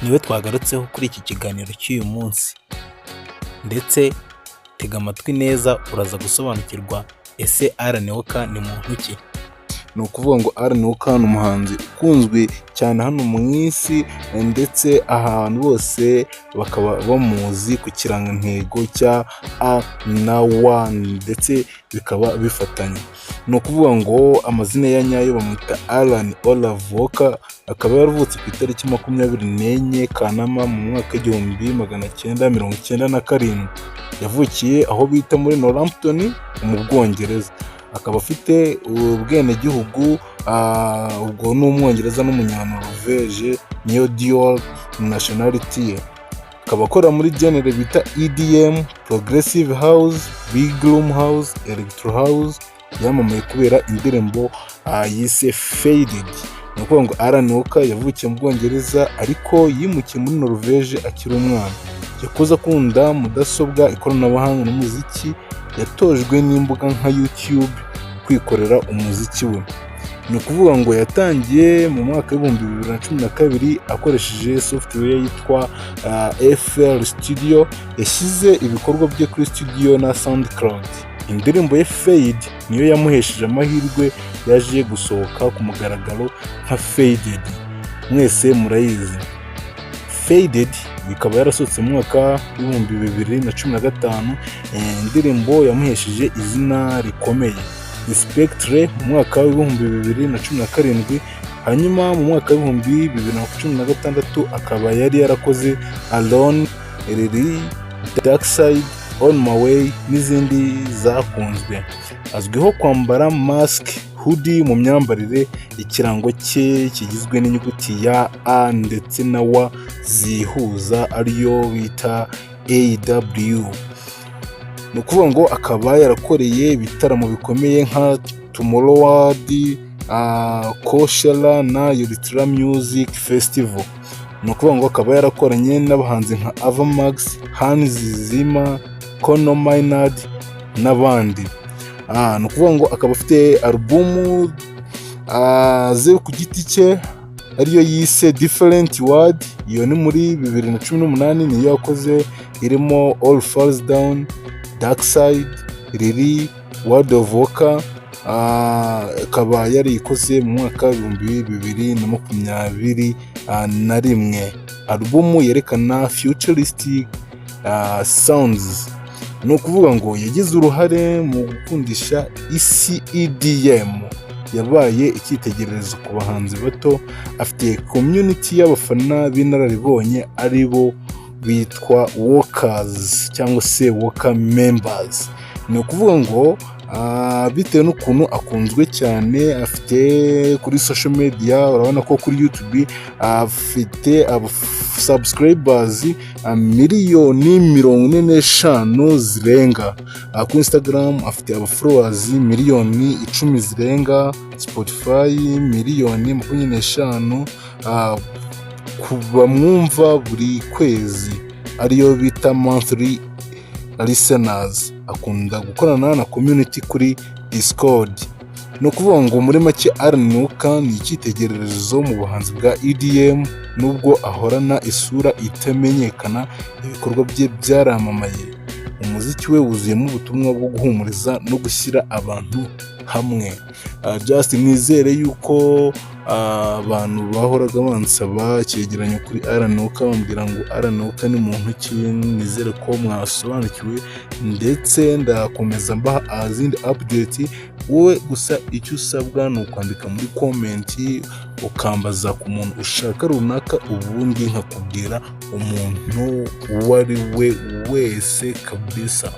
niwe twagarutseho kuri iki kiganiro cy'uyu munsi, ndetse tega amatwi neza uraza gusobanukirwa ese Alan Walker ni muntu ki. ni ukuvuga ngo Alan Walker ni umuhanzi ukunzwe cyane hano mu isi, ndetse ahantu bose bakaba bamuzi ku kirangantego cya A na W ndetse bikaba bifatanye. ni ukuvuga ngo amazina ya nyayo bamwita Alan Olaf Walker, akaba yaravutse ku itariki 24 Kanama mu mwaka 1997. yavukiye aho bita muri Northampton mu Bwongereza, akaba afite ubwenegihugu ubwo ni umwongereza n'umunyanoruveje, niyo dual nationality ye. akaba akora muri genre bita EDM, progressive house, big room house, electro house. yamamaye kubera indirimbo yise Faded. ni ukuvuga ngo Alan Walker yavukiye mu Bwongereza ariko yimukiye muri Norvege akiri umwana. yakuze akunda mudasobwa, ikoranabuhanga n'umuziki. yatojwe n'imbuga nka YouTube kwikorera umuziki we. ni ukuvuga ngo yatangiye mu mwaka w'ibihumbi 2012 akoresheje software yitwa FL Studio. yashyize ibikorwa bye kuri studio na SoundCloud. indirimbo ye Fade niyo yamuhesheje amahirwe, yaje gusohoka ku mugaragaro nka Faded. mwese murayizi. Faded bikaba yarasohotse mu mwaka w'ibihumbi 2015. indirimbo yamuhesheje izina rikomeye Spectre mu mwaka w'ibihumbi 2017. hanyuma mu mwaka w'ibihumbi 2016 akaba yari yarakoze Alone, Riri, Dark Side, On My Way n'izindi zakunzwe. azwiho kwambara mask, hoodie mu myambarire. ikirango cye kigizwe n'inyuguti ya A ndetse na W zihuza ariyo bita AW. ni ukuvuga ngo akaba yarakoreye ibitaramo bikomeye nka Tomorrowland, Coachella na Ultra Music Festival. ni ukuvuga ngo akaba yarakoranye n'abahanzi nka Ava Max, Hans Zimmer, Conor Maynard n'abandi. ni ukuvuga ngo akaba afite alubumu ze ku giti cye ariyo yise Different World. iyo ni muri 2018 niyo yakoze, irimo All Falls Down, Dark Side, Riri, World of Walker. akaba yarikoze mu mwaka w'ibihumbi 2021. alubumu yerekana futuristic sounds. ni ukuvuga ngo yagize uruhare mu gukundisha isi EDM. yabaye icyitegererezo ku bahanzi bato. afite community y'abafana b'inararibonye aribo bitwa Walkers cyangwa se Walker members. ni ukuvuga ngo bitewe n'ukuntu akunzwe cyane, afite kuri social media, urabona ko kuri YouTube afite subscribers 45,000,000 zirenga. kuri Instagram afite followers 10,000,000 zirenga. Spotify 25,000,000 bamwumva buri kwezi ariyo bita monthly listeners. akunda gukorana na community kuri Discord. ni ukuvuga ngo muri make Alan Walker ni icyitegererezo mu buhanzi bwa EDM. nubwo ahorana isura itamenyekana, ibikorwa bye byaramamaye. umuziki we wuzuyemo ubutumwa bwo guhumuriza no gushyira abantu hamwe. just nizere yuko abantu bahoraga bansaba icyegeranyo kuri Alan Walker, bambwira ngo Alan Walker ni muntu ki. nizere ko mwasobanukiwe, ndetse ndakomeza mbaha izindi update. wowe gusa icyo usabwa ni ukwandika muri comment ukambaza ku muntu ushaka runaka, ubundi nkakubwira umuntu uwo ari we wese kabisa.